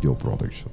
Video Production.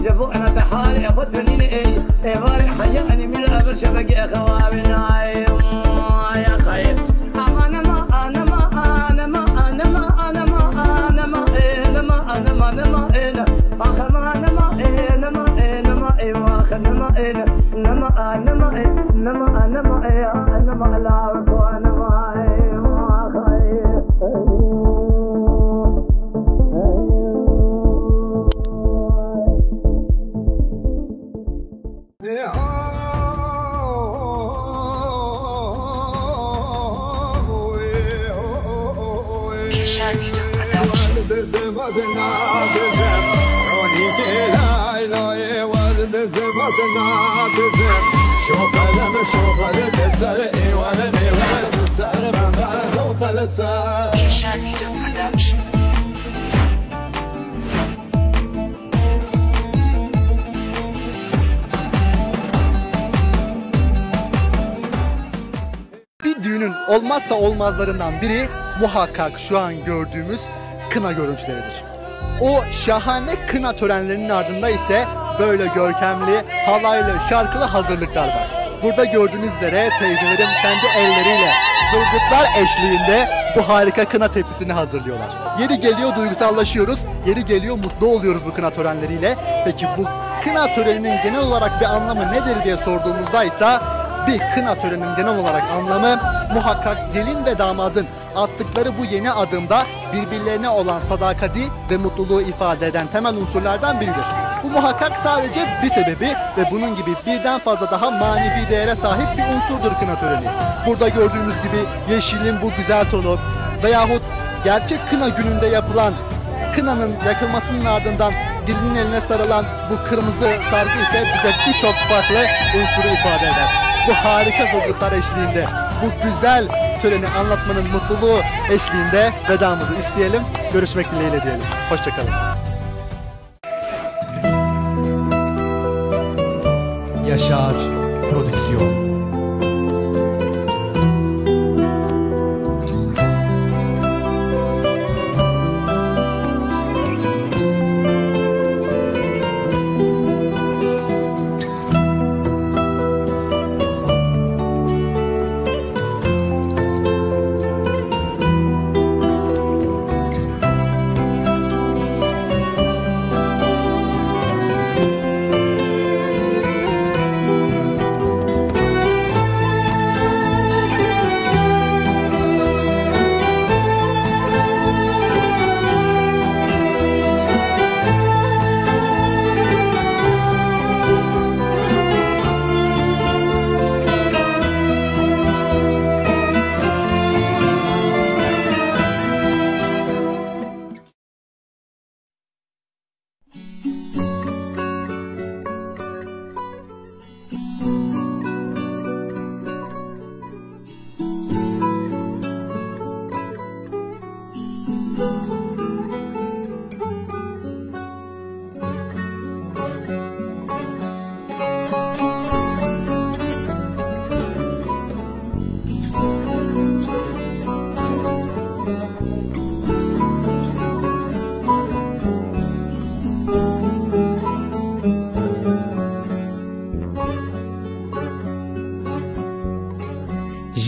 جبونا تحالي خذني ايه باري حياني من الابر شبقي اخوابنا يا خير انا Bir düğünün olmazsa olmazlarından biri muhakkak şu an gördüğümüz kına görüntüleridir. O şahane kına törenlerinin ardında ise böyle görkemli, halaylı, şarkılı hazırlıklar var. Burada gördüğünüz üzere teyzelerim kendi elleriyle zılgıtlar eşliğinde bu harika kına tepsisini hazırlıyorlar. Yeri geliyor duygusallaşıyoruz, yeri geliyor mutlu oluyoruz bu kına törenleriyle. Peki bu kına töreninin genel olarak bir anlamı nedir diye sorduğumuzda ise bir kına töreninin genel olarak anlamı muhakkak gelin ve damadın attıkları bu yeni adımda birbirlerine olan sadakati ve mutluluğu ifade eden temel unsurlardan biridir. Bu muhakkak sadece bir sebebi ve bunun gibi birden fazla daha manevi değere sahip bir unsurdur kına töreni. Burada gördüğümüz gibi yeşilin bu güzel tonu veyahut gerçek kına gününde yapılan kınanın yakılmasının ardından gelinin eline sarılan bu kırmızı sargı ise bize birçok farklı unsuru ifade eder. Bu harika zılgıtlar eşliğinde, bu güzel töreni anlatmanın mutluluğu eşliğinde vedamızı isteyelim, görüşmek dileğiyle diyelim. Hoşçakalın. Yaşar Prodüksiyon.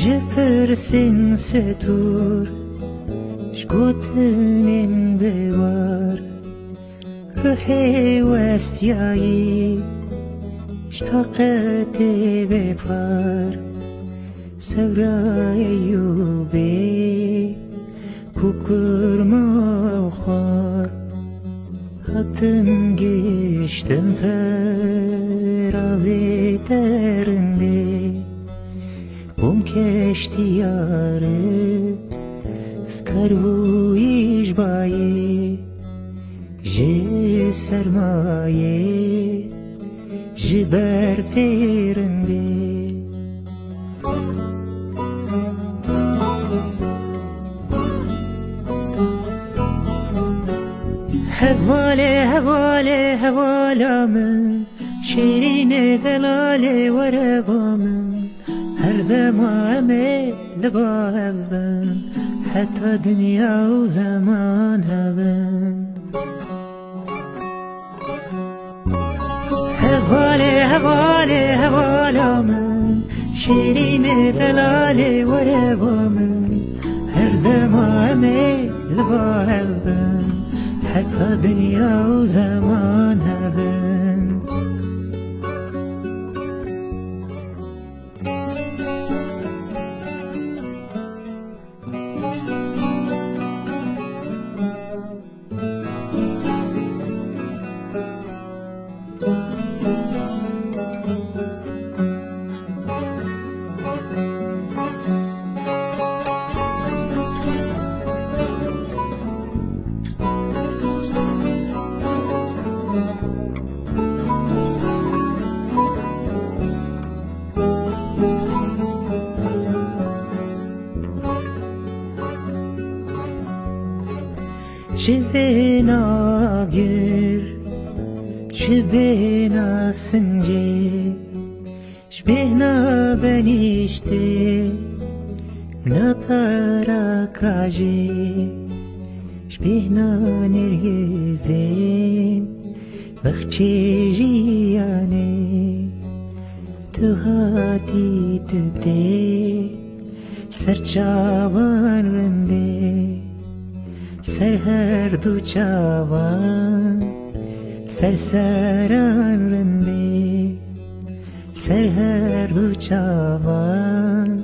Jeffersin setur şgutinin bevar ruhe westiyai ştaqete befar sevra eyyube kukurma khar hatın geçtim feraveterinde Bum keştiyarı skarvu işbayi Je sermaye Je berferinde Hevale hevale hevalamın Şerine delale varevamın Her demame lebahevben Hatta dünya o zaman heven Hevale hevale hevalamın Şerine delale varevamın Her demame lebahevben Hatta dünya o zaman heven شبهنا گر شبهنا سنجي شبهنا بنيشتي نطارا كاجي شبهنا نريزين بخشي جياني تهاتي تتي سرچاوان رنده سر هر دو چاوان سرسران رنده سر هر دو چاوان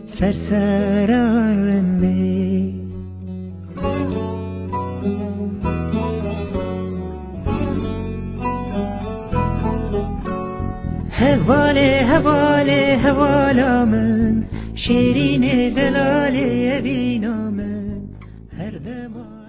سرسران رنده هواله هواله هوالا من شیرین دلاله بینا من هر دمان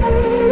Bye.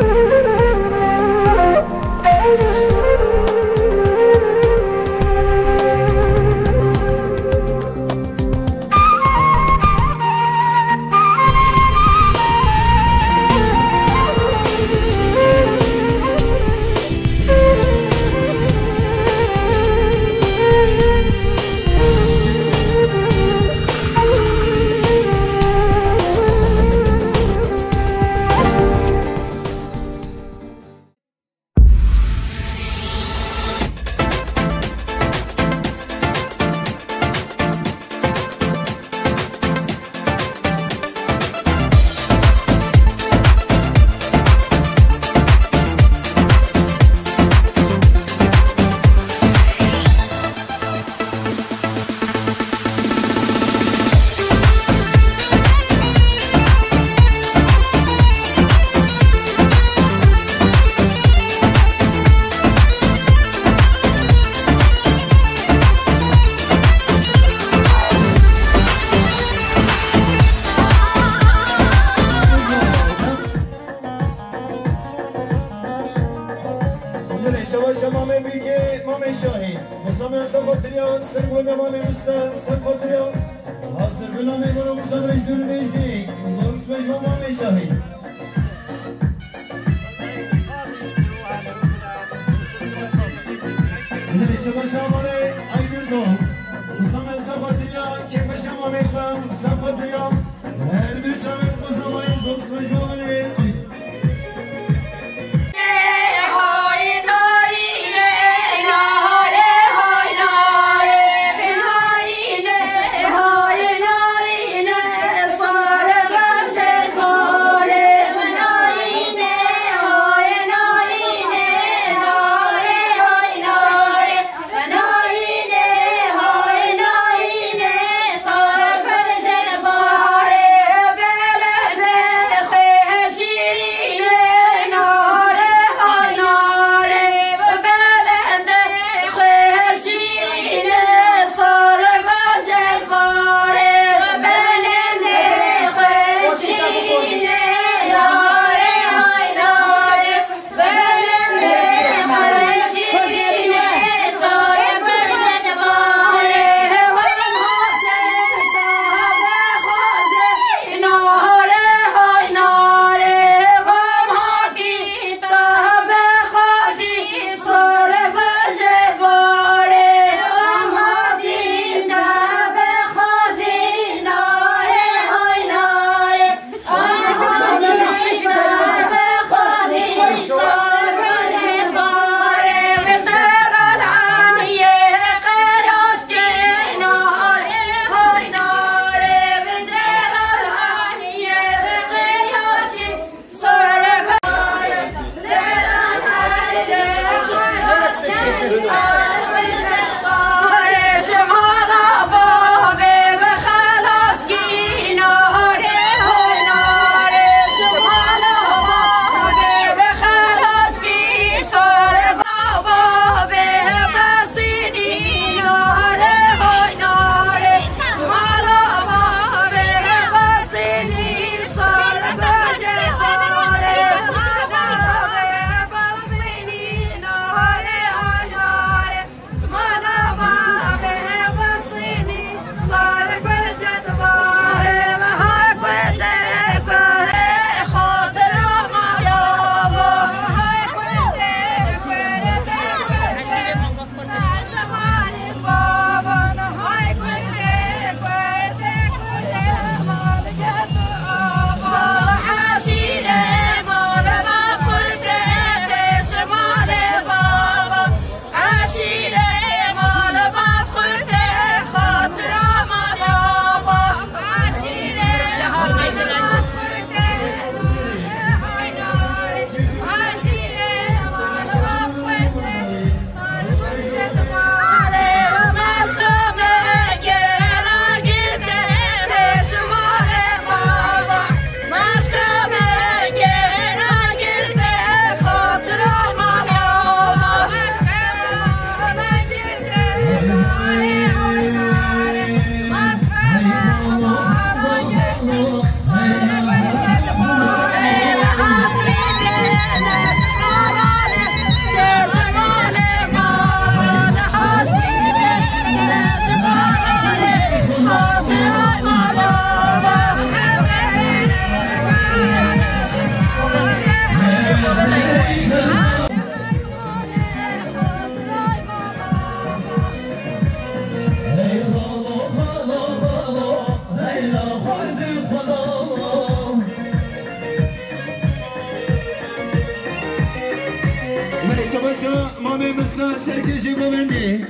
مسا سرکشی ببندی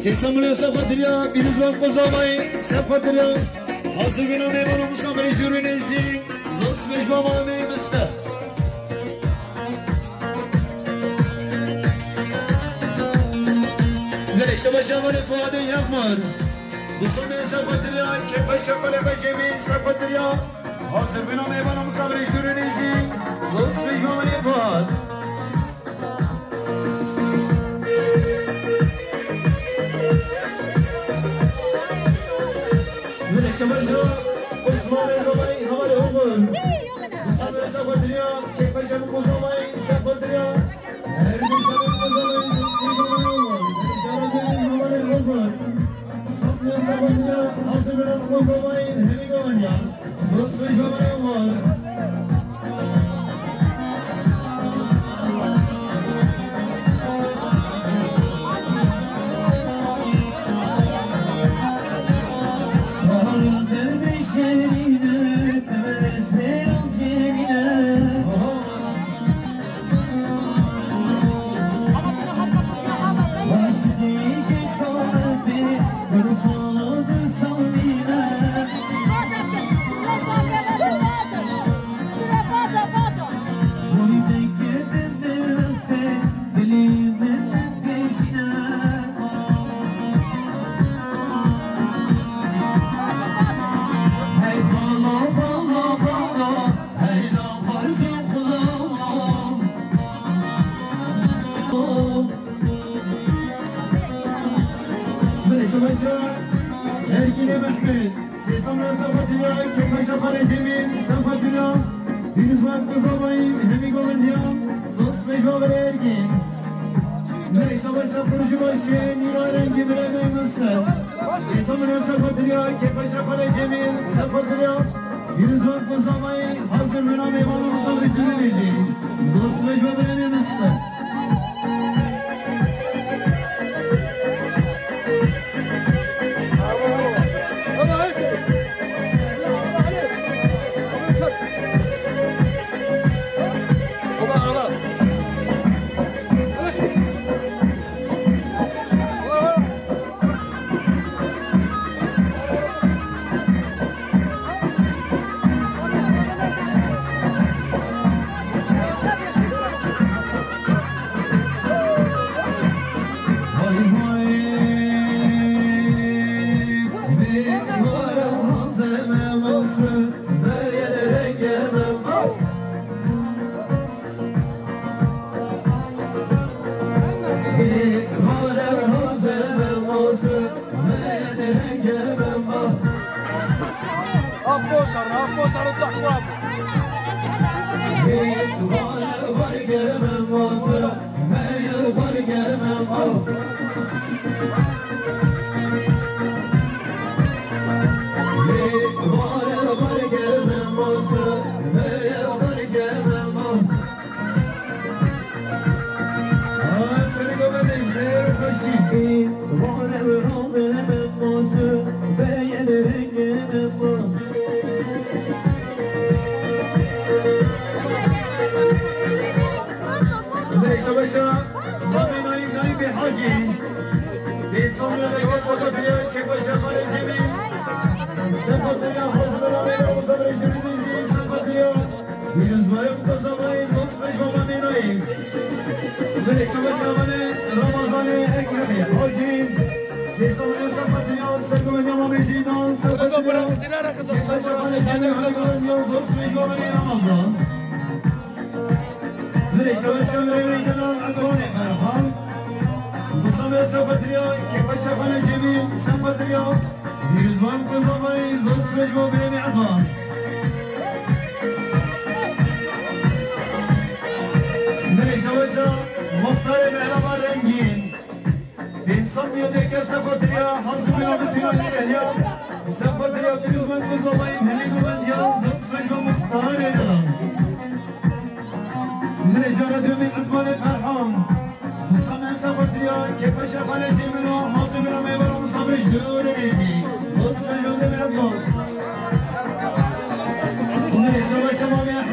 سیسمون سفدریا بیروز من قزامای سفدریا حاضر بنا میمونم مسافر جوری نزی زوس بش بابا میمسته نرشته باشم من فاده یکمار دوستان سفدریا که پشه کله بجمی سفدریا حاضر بنا میمونم مسافر جوری نزی زوس بش بابا میفاد شمسو عثمان زمانی حواله عمر بسات سفدریا که پشم قزمای سفدریا هر دوشم قزمای سفدریا حواله عمر سفدریا حاضر برم قزمای همیگانیا دوست جوان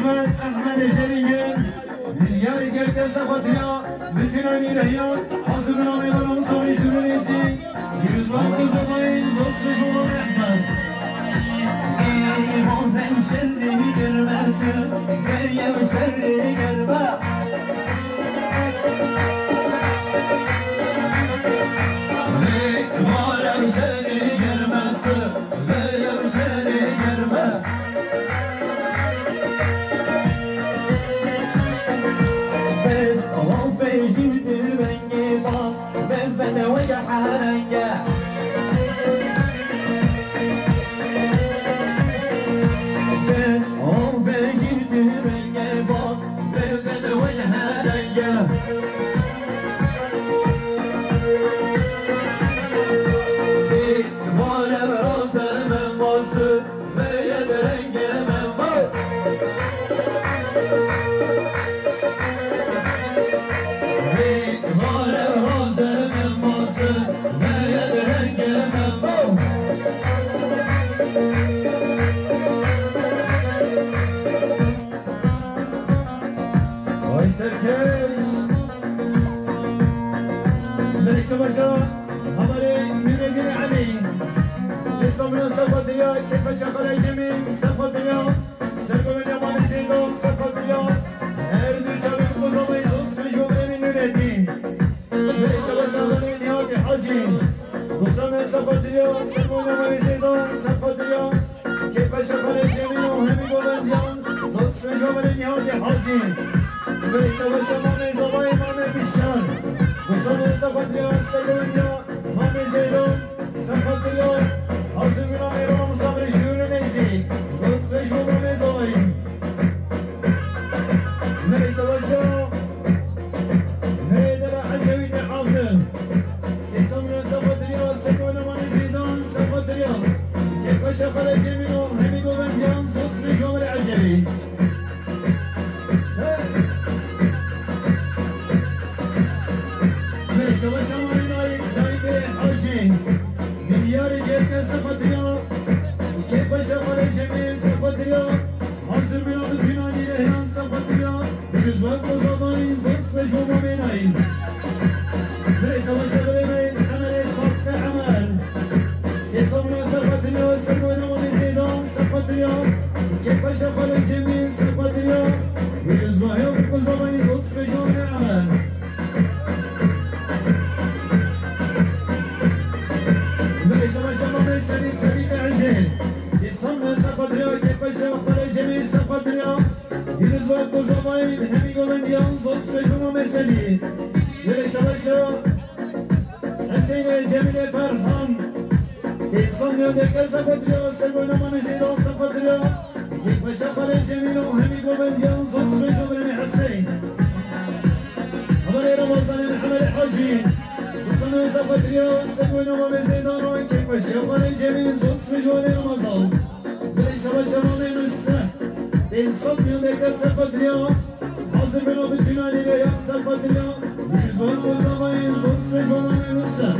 عمر احمد جريجن مليار قرد سفدريا bütün عيني رهيان حاضر بنا ميبانا مصابي جرونيزي يروز بان كوزوماين زوز بجوما محمد Gel şerri girmesin, gel şerri girme. Var şerri girmesin, gel şerri girme. Biz o peşimdi bengi bas, ben ve harenge. شباشا خبري من الدين علي سيصمنا سقط اليوم كيف شغل الجميع سقط اليوم سرقوا من يمان زيدون سقط اليوم هردو جابي بوزامي زوس مجموعة من الدين شباشا خبري نهاية حاجي وصلنا سقط اليوم سرقوا من يمان زيدون سقط اليوم كيف شغل الجميع وهمي بولنديان زوس مجموعة من نهاية حاجي شباشا مامي زباي مامي بشان وصلنا سقط اليوم سرقوا اليوم مامي زيدون سقط اليوم حاضر بنا ميبانا مصابي جرونيزي زوس مجموعة من زباي ليس وجهه هيدا عجبي نحافظ سيسمنا سقط اليوم سرقوا مامي زيدون سقط اليوم كيف شغل الجميع هني بوبنديان زوس مجموعة من عجبي مليار جيكا سقط اليوم كيف شغل الجميع سقط اليوم حاضر بنا بالفناني رهيان سقط اليوم بجزوات وزبانين زوس مجموعة من عين ليس وشغل من عمل صفق عمل سيصمنا سقط اليوم سرقوا من زيدان سقط اليوم كيف شغل الجميع سقط اليوم بجزوات وزبانين زوس مجموعة من عمل سليم سليم عجل سيصمنا سقط اليوم كيف شغل الجميع سقط اليوم يرزوات بوزامين همي بولنديان زوس مجموعة من سليم ليش وجهه حسين الجميل فرحان يصمنا ذكر سقط اليوم سرقوا من زيدان سقط اليوم كيف شغل الجميع همي بولنديان زوس مجموعة من حسين أمري رمضان محمد حاجي وصلنا سقط اليوم سرقوا من زيدان كيف شغل الجميع زوس مجموعة من رمضان ليش وجهه من مستح يصمنا ذكر سقط اليوم حاضر بنا بالفناني رهيان سقط اليوم يجزون وزباين زوس مجموعة من مستح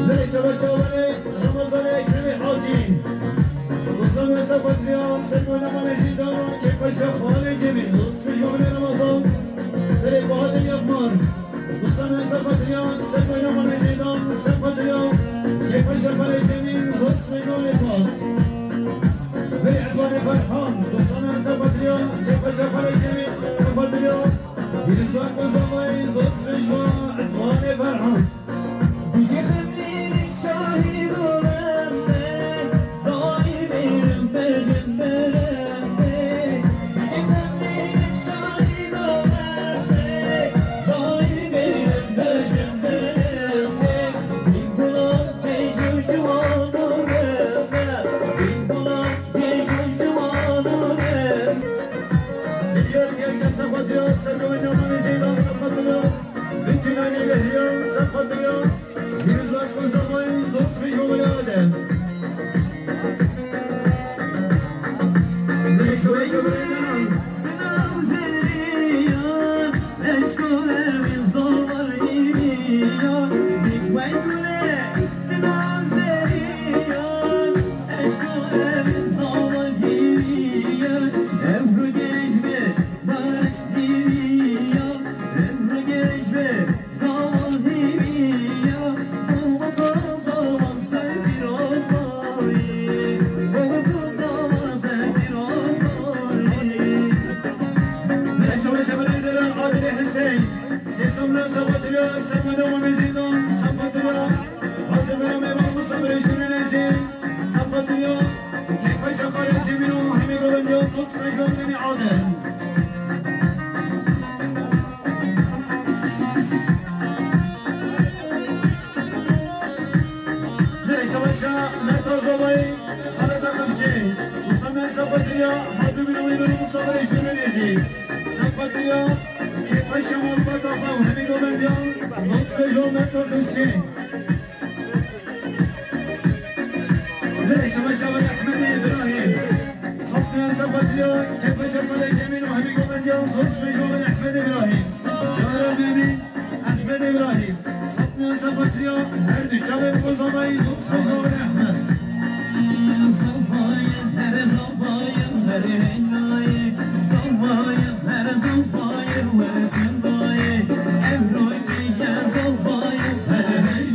ليش وجهه رمضان كريم حاجي وصلنا سقط اليوم سرقوا من زيدان كيف شغل الجميع زوس مجموعة من رمضان فريق هذا اليوم وصلنا سقط اليوم سرقوا من زيدان سقط اليوم كيف شغل الجميع زوس مجموعة من رمضان عدوان فرحان وصلنا سقط اليوم كيف شغل الجميع سقط اليوم يرزوان وزباين زوس مجموعة عدوان فرحان Gece femlerin şahit olan ben Zalimin bejim beremde Gece femlerin şahit olan ben Zalimin bejim beremde Bin bulan bejim civanuremde Bin bulan bejim civanuremde مليار جيكا سقط اليوم سرقوا من زيدان سقط اليوم بالفناني رهيان سقط صبر جنونزي صفت اليوم كيف شقر جميلو همي قبل يوم صوص مجمع من عادل ليش وشا لا تزوي على تقمشي وصمنا صفت اليوم حزب من وين صبر جنونزي صفت اليوم كيف شمال بطاقة وهمي قبل يوم صوص مجمع من تقمشي ليش وشا أحمد إبراهيم صفنا صفت اليوم كيف شمال جميل وهمي قبل يوم صوص مجمع من أحمد إبراهيم شمال الدني أحمد إبراهيم صفنا صفت اليوم هردي شمال وزماي صوص مجمع من أحمد صفايا هر صفايا هر هناي صفايا هر صفايا هر سنداي أبروي يا صفايا هر هناي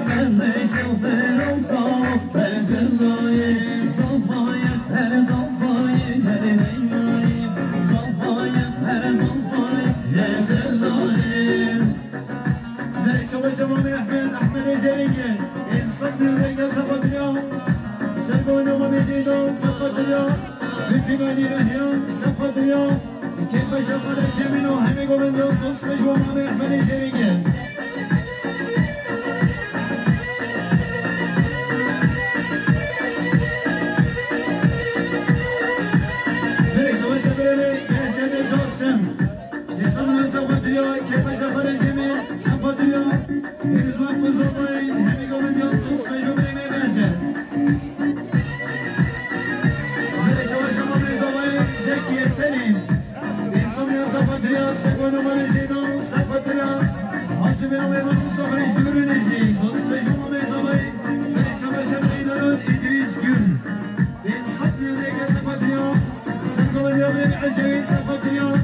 هر شوفر وصاف هر سنداي صفايا هر صفايا هر هناي صفايا هر صفايا هر سنداي ليش وشا أحمد زريقين صفنا لك صفت اليوم سلبونا ومزيدون صفت اليوم بتباني اليوم صفت اليوم كيف شغل الجميل وهمي قبل يوم صوص مجموعة من أحمد زريقين ليش وشا بريلي يا سيد الجاسم سيصمنا صفت اليوم كيف شغل الجميل صفت اليوم يرزوان مزوطين همي قبل يوم صوص مجموعة من باشا زكي السليم يصمنا صفت رياض سكون ومزيدون صفت رياض حسب الأمام صبر يجبر نزي صوص مجموع مزوي بلش مشبري دارون إدريس جل ينصفنا ذيك صفت رياض سكون اليوم العجيب صفت رياض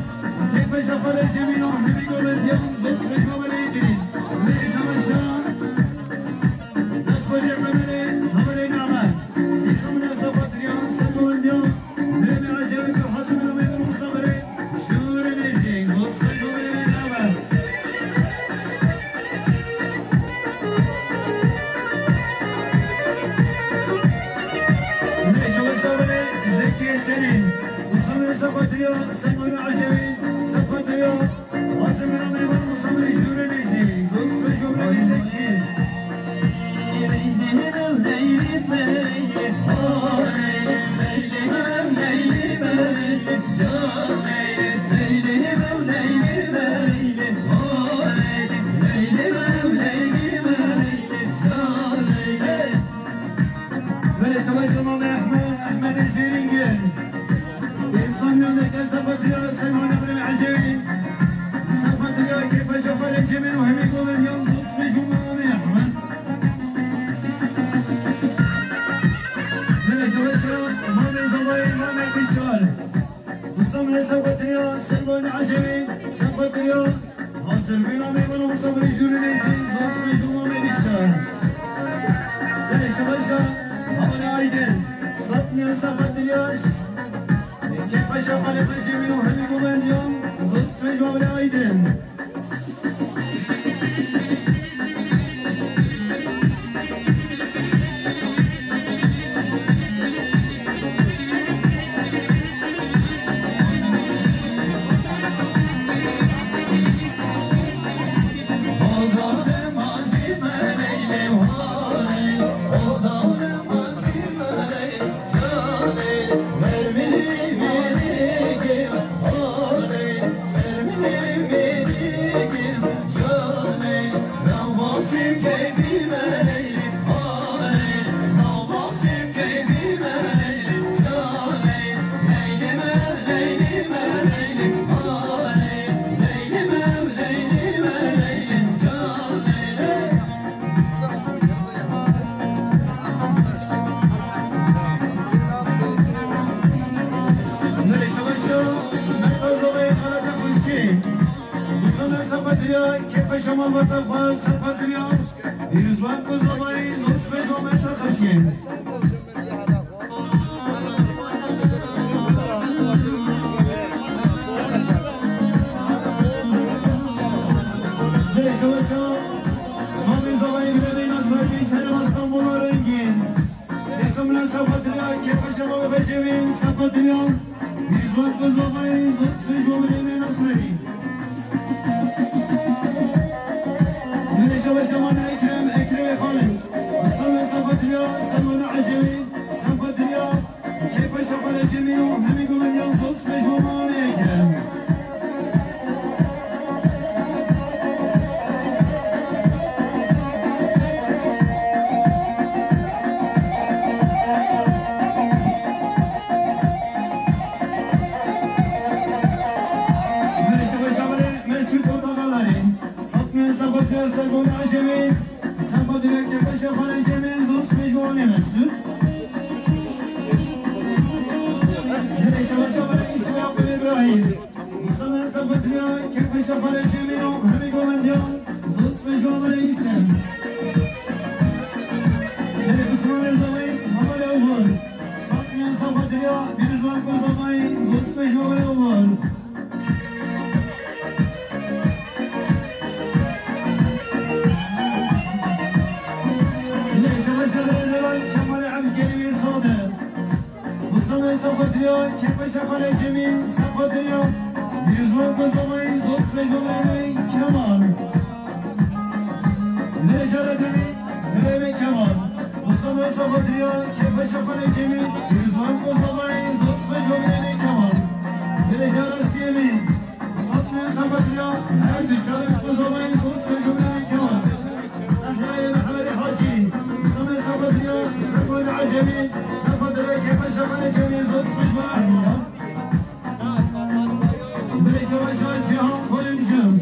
كيف شفر الجميل وحبي قبل اليوم صوص مجموع من إدريس بلش مشان نصف جمع من حمرين عمال سيصمنا صفت رياض سكون اليوم من عجيب حسب الأمام صبر شور نزي صوص مجموع من عمال زكي سليم وصلنا صفت اليوم سلمون عجبين صفت اليوم حسب الأمر والمصبر شور نزي صوص مجموع من زكي بلش ويسمى أحمد الزيرينجين يصنع لك صفت اليوم سلمون أمر عجبين صفت اليوم كيف شفر الجميل وهم يقول اليوم صوص مجموع من أحمد مامي زواي مامي بشار وصمنا صفت اليوم سلمون عجبين صفت اليوم حاصل بنا ميمون وصبر يجور نيزين صوص مجموع من بشار ليش ويسا هون عيدين صفنا صفت اليوم كيف شغل الجميل وهم يقول اليوم صوص مجموع من عيدين كيف شمال بطفال صفت اليوم يرزوان بزوضي زوز بجو متخشين ليش وشو مامي زوضي بردي نصرتي شهر اسطنبول سمنا سفدريا كيف شباب بجمين سفدريا بيزوان بزوبين زوس في جوبين نصري من شباب شمان أكرم خالد سمنا سفدريا سمنا عجمين سفدريا كيف شباب بجمين هم يقولون يا زوس في جوبين أكرم سرگون عجمی سبا دیگر که بشه خانه جمین زوز میجوانه مسود نریشه باشه برای اسلام بن ابراهیم مسلمان سبا دیگر که بشه خانه جمین و همی گومندیان زوز میجوان برای اسلام نری بسرون زمین حمال اوور ساتمیان سبا دیگر بیرزوان گوزامایی زوز میجوان برای اوور سفدريا كيف شغل جميل سفدريا يزور بزمين زوس بجمعين كمان لرجال دمي نرمي كمان وصمي سفدريا كيف شغل جميل يزور بزمين زوس بجمعين كمان لرجال سيمي صدمي سفدريا هرج جالب بزمين زوس بجمعين كمان أحياء محمد حاجي وصمي سفدريا سفد عجمي سفدريا كيف شغل جميل زوس بجمعين بلي شواشات جهان فلنجم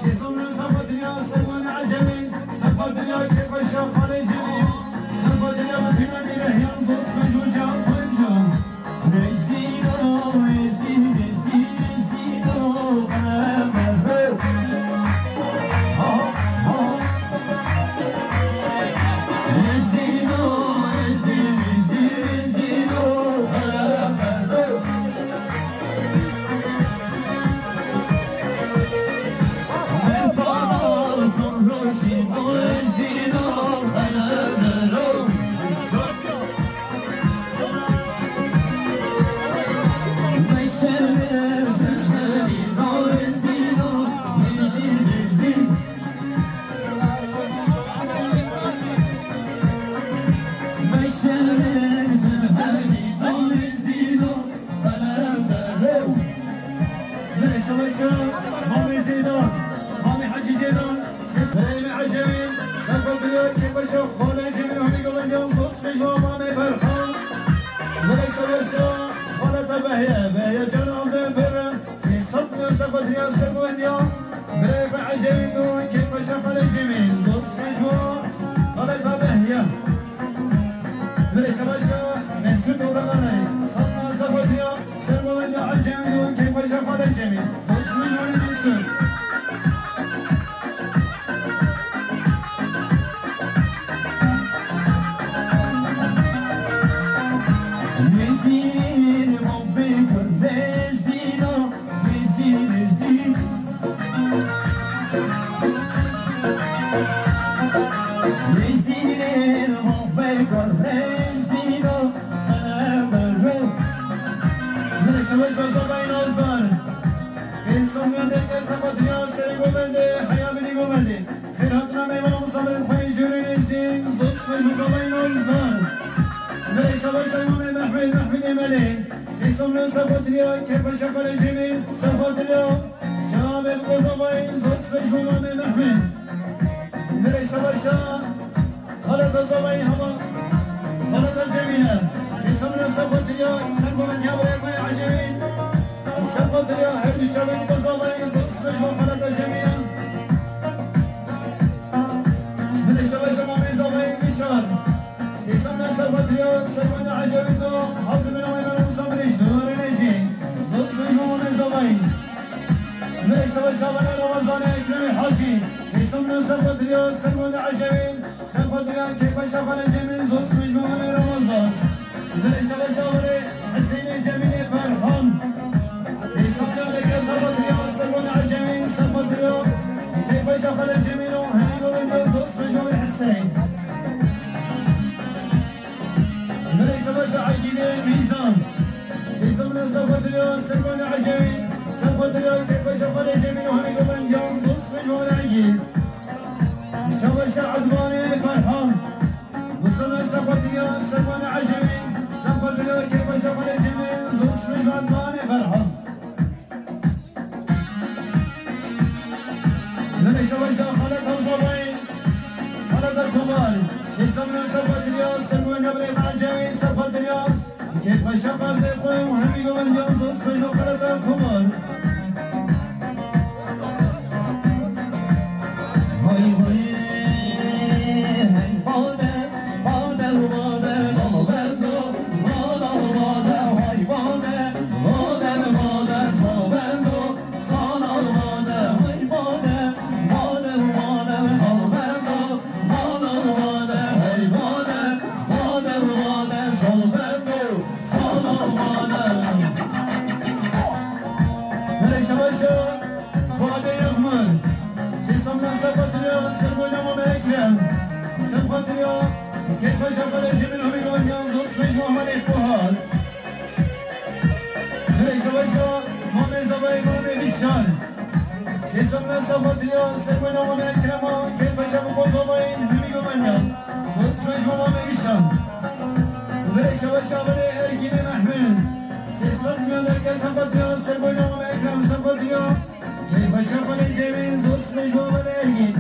شيصمنا سفدريا سفد عجمي سفدريا كيف شغل جميل سفدريا متمني رهيان زوس بجوجا فلنجم رزدينو أنا مرهو من سقط اليوم سلمان عجمي سقط اليوم كيف شغل جميل وهني قبل يوم صوص مجموعة عجيب شغل شعب ماني فرحان وصلنا سقط اليوم سلمان عجمي سقط اليوم كيف شغل جميل صوص مجموعة ماني فرحان من شغل خلق الصبين خلق الكبار سيسمنا سقط اليوم سلمان عجمي سقط اليوم كيف شقى سيقوم وهم يقوم اليوم صوص مجموعة خلق الكبار هاي هاي هاي باده باده باده باده باده باده هاي باده باده باده صابندو صانا باده هاي باده باده باده باده باده باده هاي باده باده باده صابندو صانا باده هاي شباشا باده يغمر سيسمنا سقط اليوم سلمونا ومكرم سقط اليوم كيف شغل جميلهم يقول ينصص مجموعة ملك فهاد ليس وشا مامي زباي مامي بالشان سيسمنا سقط اليوم سلمونا ومكرم كيف شغل زباين هم يقول ينصص مجموعة مامي بالشان ليس وشا بني ارجين محمد سيسمنا لك سقط اليوم سلمونا ومكرم سقط اليوم كيف شغل الجميل زوس مجموعة الأرجين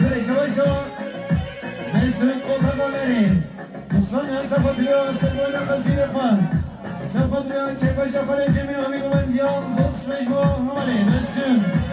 ليش وشو نسرق وطبالرين وصلنا سقط اليوم سلمونا خزين إخوان سقط اليوم كيف شغل الجميل وميقوم اليوم زوس مجموعة همالين السم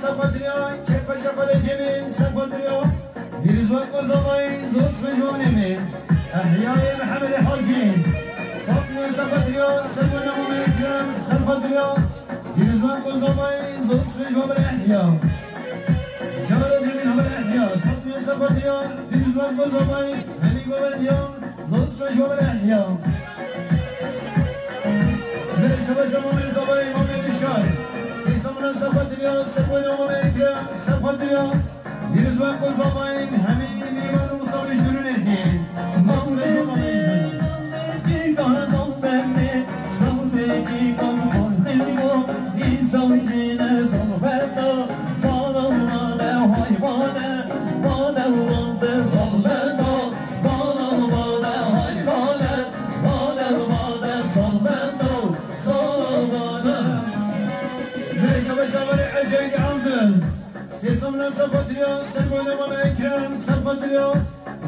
سقط اليوم كيف شغل الجميل سقط اليوم يرزق الزمين زوس مجموعة من أحياء محمد الحاجين صبنا سقط اليوم سلمنا ومكرم سقط اليوم يرزق الزمين زوس مجموعة الأحياء جمال الدين هم الأحياء صبنا سقط اليوم يرزق الزمين هني قبل اليوم زوس مجموعة الأحياء ليش بجمع من زباين مامي بالشارع سيسمنا سقط اليوم سلمنا ومكرم سقط اليوم يرزق الزباين همين إيمان ومصابي جنون زين سيسمنا سقط اليوم سلمونا ومكرم سقط اليوم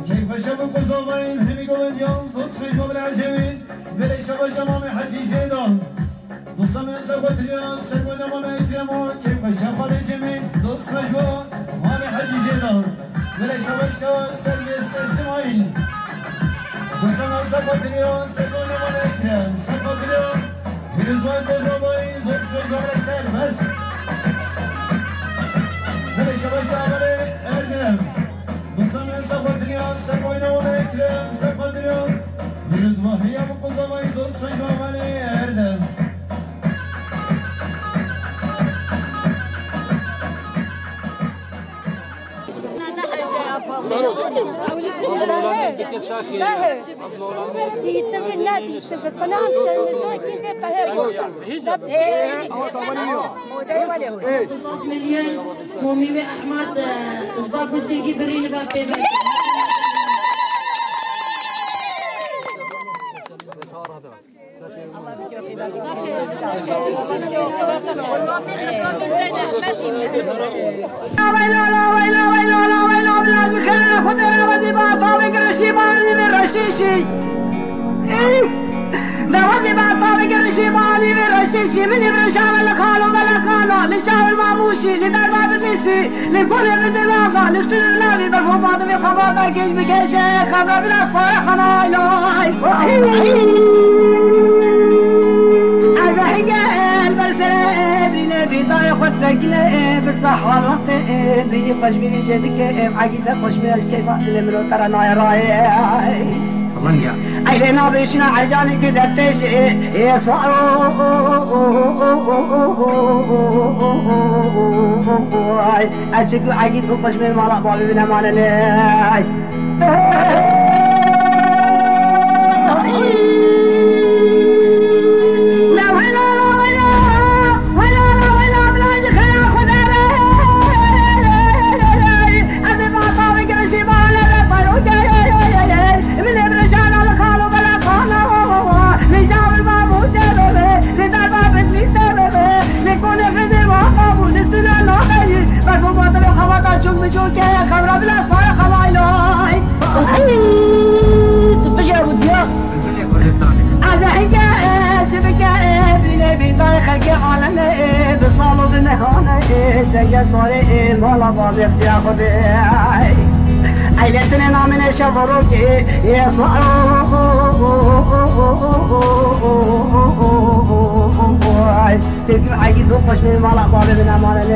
كيف شبك الزباين هم يقول اليوم صوص مجموعة العجمين بلي شبك مامي حجي زيدان وصلنا سقط اليوم سلمونا ومكرم كيف شغل الجميل صوص مجموعة مامي حجي زيدان بلي شبك سلمي اسماعيل وصلنا سقط اليوم سلمونا ومكرم سقط اليوم يرزق الزباين صوص مجموعة السلمس ليش بشامله أردم وصلنا سقط اليوم سقونا ومكرم سقط اليوم يرز ما هي بقصة ما يزوس في جمالي أردم مليون مومي احمد زباق بسرقي برين بابي نودي بعد طابق الرشيم علي بالرشيشي من الرجال اللي قالوا بلا قالوا لجاو الماموشي لدار بابتي بيسي لكل الردلاغة لستر اللاغي بالفوضى بخبر بركيش بكيشة خبر بالأصفار خنايلو أزحيقال بالسلام لنبي طايق والسكنة بالصحوة الرقيب بيني خوش بيني جدك عقيدة خوش بيني كيف أقلم لو ترى ناي رايح أيلنا بيشنا عجاني كده تشي يسوعوا أشكو عقيد خوش بيني مالا بابي بنا مالا لي شيء صريح ولا ضابط ياخذ عيلتنا من شفروك يصعوا سيدي عقيد وقش من مالا ضابط من أمان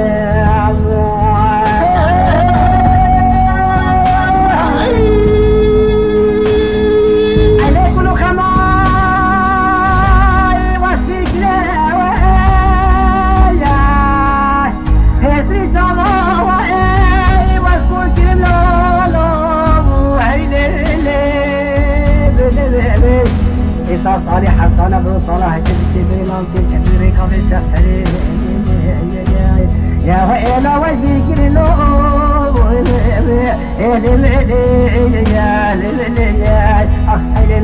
عليك كل خماي واسيك صالح حسن ابو صلاح تبكي ممكن كبير كم السفر يا ويلا وذكر له يا اخي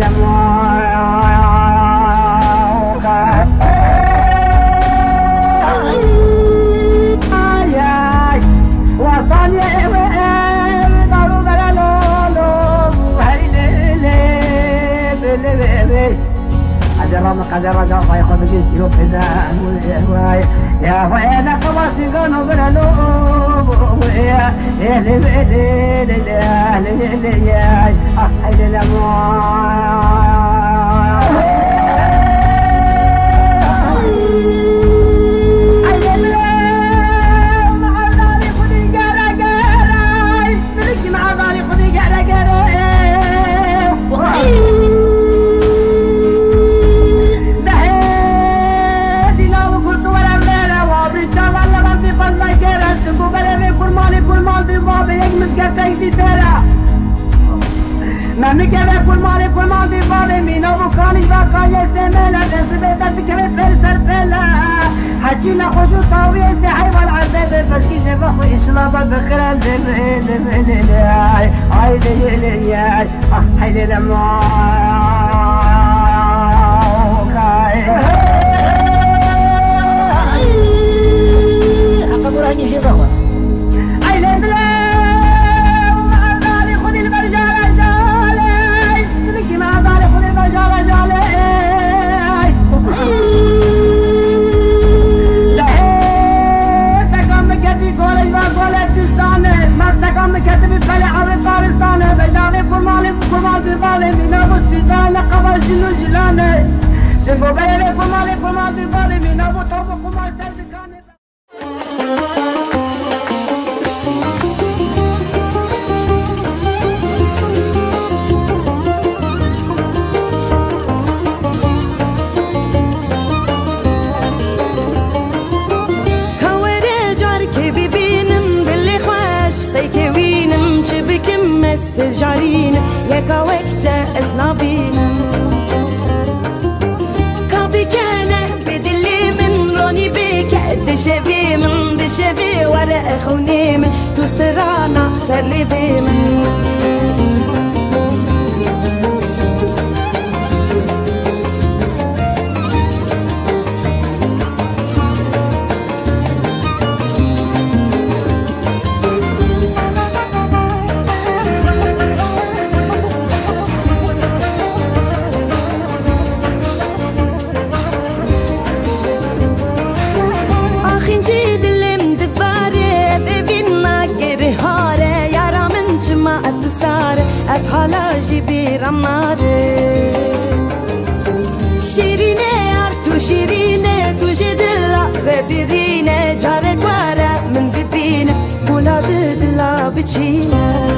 قدر قف ياخذ بالسيوف حذاء والهواي يا ويلك قواصي قالوا بالقلوب يا أحيد مملكة كل مالي بالي مين أبو كاني باكا يسملا نسبة تكرت فلسفلا حكينا خوشو طاوية سحي والعذاب بسكي جفاخو إسلابا بخلال دم عايدة يلي حيدي لما أقبل هني شي ضغط استجارين يا وقتا اسنابين كابي كان بدلي من روني بك قد شبي من بشبي ورق خوني من تسرانا سر لي من جيد اللي مدباري بيبي دلم ناره شیرینه یار تو شیرینه تو جدلا ببرینه جاره دواره من ببینه بولا دلا بچینه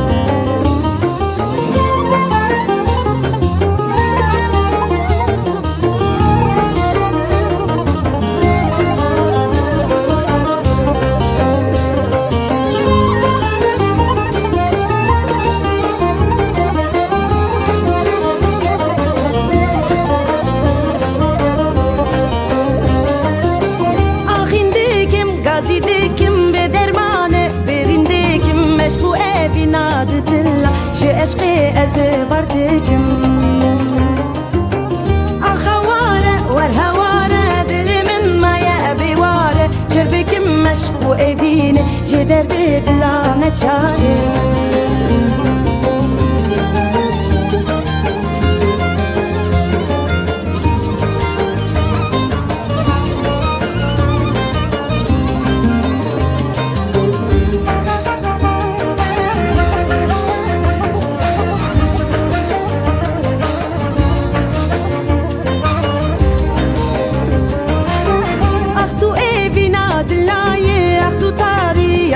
عشقي أزبردكم أخوارة ورهوارة دلي من ما يأبي وارة جربكم مشكو أبيني جدر دلا نتشاري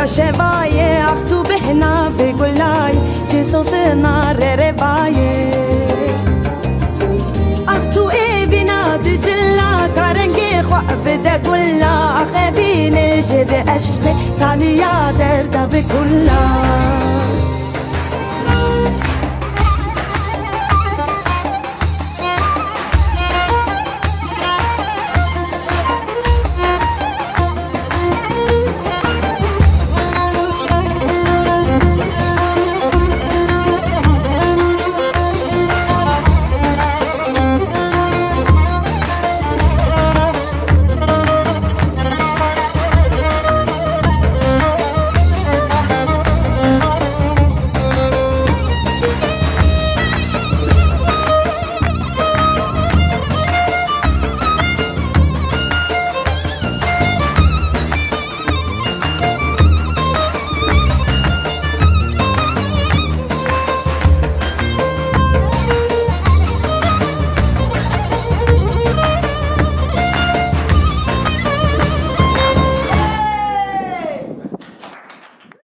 شبايه اختو بهنا بقولاي جسو سنار ربايه اختو اي بنا ددلا كارنجي خو بدا قولا اخبيني جد اشقي تالي يا دردا بقولا